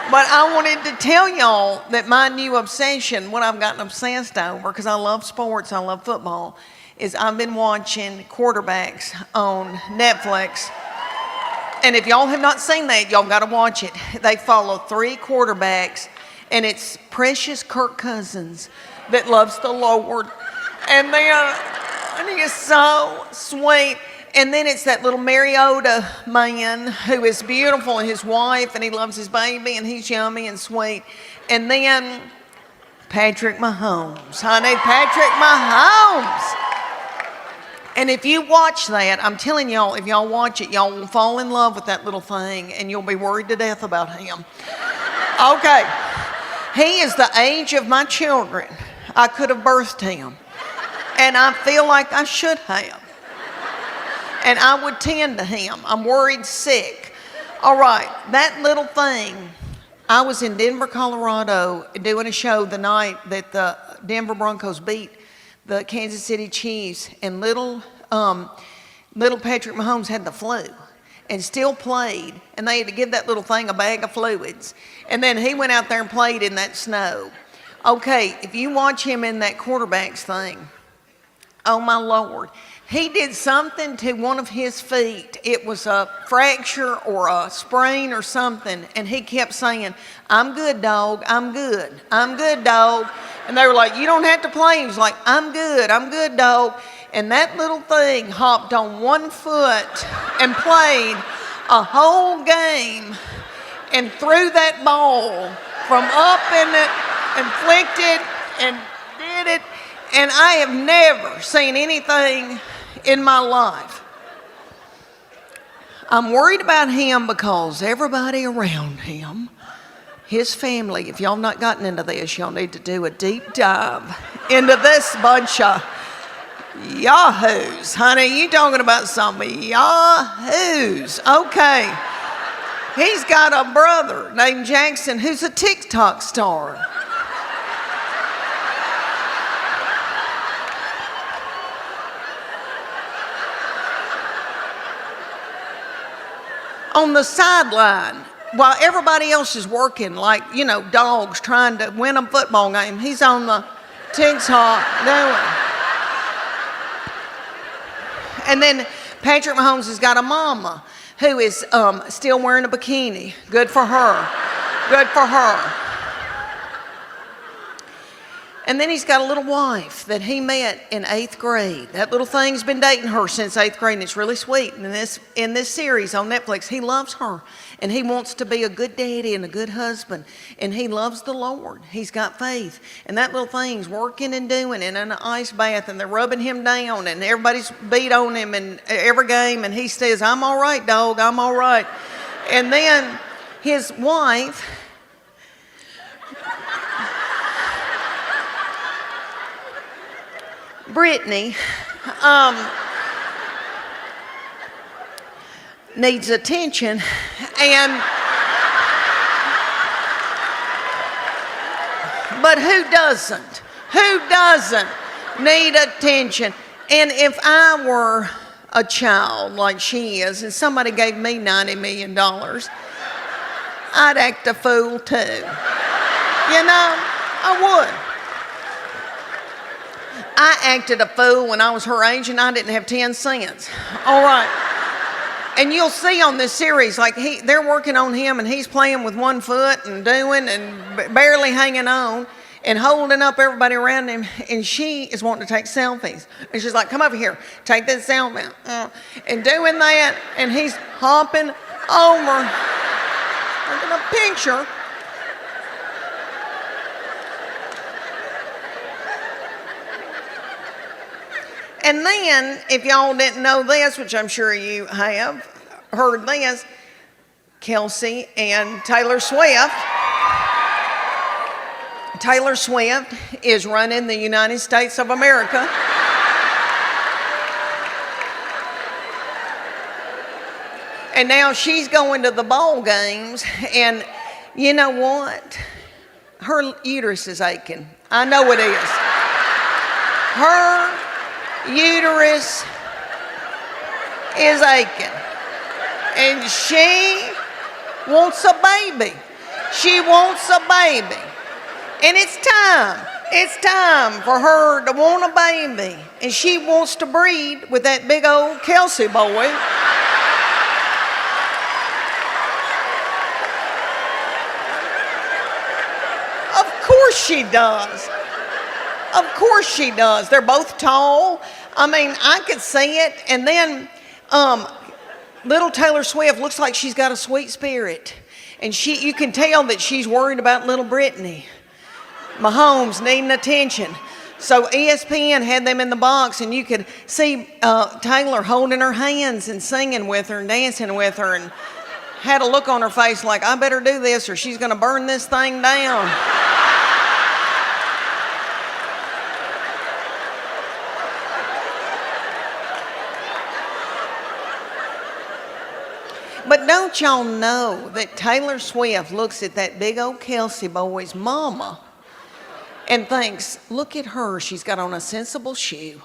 But I wanted to tell y'all that my new obsession, what I've gotten obsessed over, because I love sports, I love football, is I've been watching quarterbacks on Netflix. And if y'all have not seen that, y'all got to watch it. They follow 3 quarterbacks, and it's precious Kirk Cousins that loves the Lord. And he is so sweet. And then it's that little Mariota man who is beautiful, and his wife, and he loves his baby, and he's yummy and sweet. And then Patrick Mahomes, honey, Patrick Mahomes. And if you watch that, I'm telling y'all, if y'all watch it, y'all will fall in love with that little thing, and you'll be worried to death about him. Okay, he is the age of my children. I could have birthed him, and I feel like I should have. And I would tend to him. I'm worried sick. All right, that little thing. I was in Denver, Colorado, doing a show the night that the Denver Broncos beat the Kansas City Chiefs, and little Patrick Mahomes had the flu and still played, and they had to give that little thing a bag of fluids. And then he went out there and played in that snow. Okay, if you watch him in that quarterback's thing, oh my Lord, he did something to one of his feet. It was a fracture or a sprain or something, and he kept saying, "I'm good, dog, I'm good, I'm good, dog." And they were like, "You don't have to play." He was like, I'm good, dog." And that little thing hopped on one foot and played a whole game and threw that ball from up in it and flicked it and did it. And I have never seen anything in my life. I'm worried about him because everybody around him, his family, if y'all have not gotten into this, y'all need to do a deep dive into this bunch of yahoos. Honey, you talking about some yahoos. Okay. He's got a brother named Jackson who's a TikTok star. On the sideline, while everybody else is working, like, you know, dogs trying to win a football game, he's on the TikTok doing. And then Patrick Mahomes has got a mama who is still wearing a bikini. Good for her. Good for her. And then he's got a little wife that he met in 8th grade. That little thing's been dating her since 8th grade, and it's really sweet. And in this series on Netflix, he loves her, and he wants to be a good daddy and a good husband, and he loves the Lord. He's got faith. And that little thing's working and doing in an ice bath, and they're rubbing him down, and everybody's beat on him in every game, and he says, "I'm all right, dog, I'm all right." And then his wife, Brittany, needs attention, but who doesn't? Who doesn't need attention? And if I were a child like she is, and somebody gave me $90 million, I'd act a fool too. You know, I would. I acted a fool when I was her age, and I didn't have 10 cents. All right. And you'll see on this series, like they're working on him, and he's playing with one foot and doing and barely hanging on and holding up everybody around him. And she is wanting to take selfies. And she's like, "Come over here, take that selfie." And doing that, and he's hopping over, taking a picture. And then, if y'all didn't know this, which I'm sure you have heard this, Kelce and Taylor Swift. Taylor Swift is running the United States of America. And now she's going to the ball games, and you know what? Her uterus is aching. I know it is. Her uterus is aching, and she wants a baby. She wants a baby. And it's time. It's time for her to want a baby. And she wants to breed with that big old Kelce boy. Of course she does. Of course she does. They're both tall. I mean, I could see it. And then little Taylor Swift looks like she's got a sweet spirit. And you can tell that she's worried about little Brittany. Mahomes needing attention. So ESPN had them in the box, and you could see Taylor holding her hands and singing with her and dancing with her, and had a look on her face like, I better do this or she's going to burn this thing down. But don't y'all know that Taylor Swift looks at that big old Kelce boy's mama and thinks, look at her, she's got on a sensible shoe.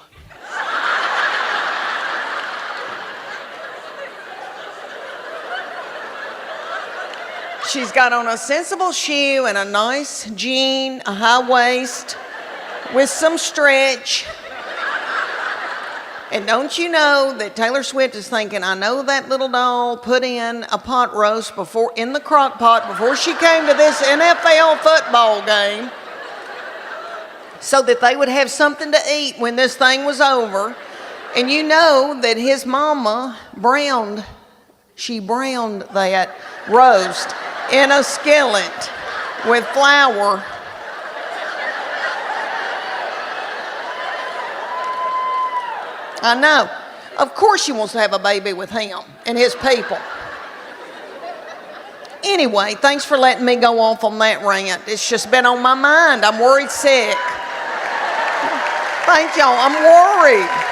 She's got on a sensible shoe and a nice jean, a high waist with some stretch. And don't you know that Taylor Swift is thinking, I know that little doll put in a pot roast in the crock pot before she came to this NFL football game so that they would have something to eat when this thing was over. And you know that his mama browned that roast in a skillet with flour. I know. Of course she wants to have a baby with him and his people. Anyway, thanks for letting me go off on that rant. It's just been on my mind. I'm worried sick. Thank y'all. I'm worried.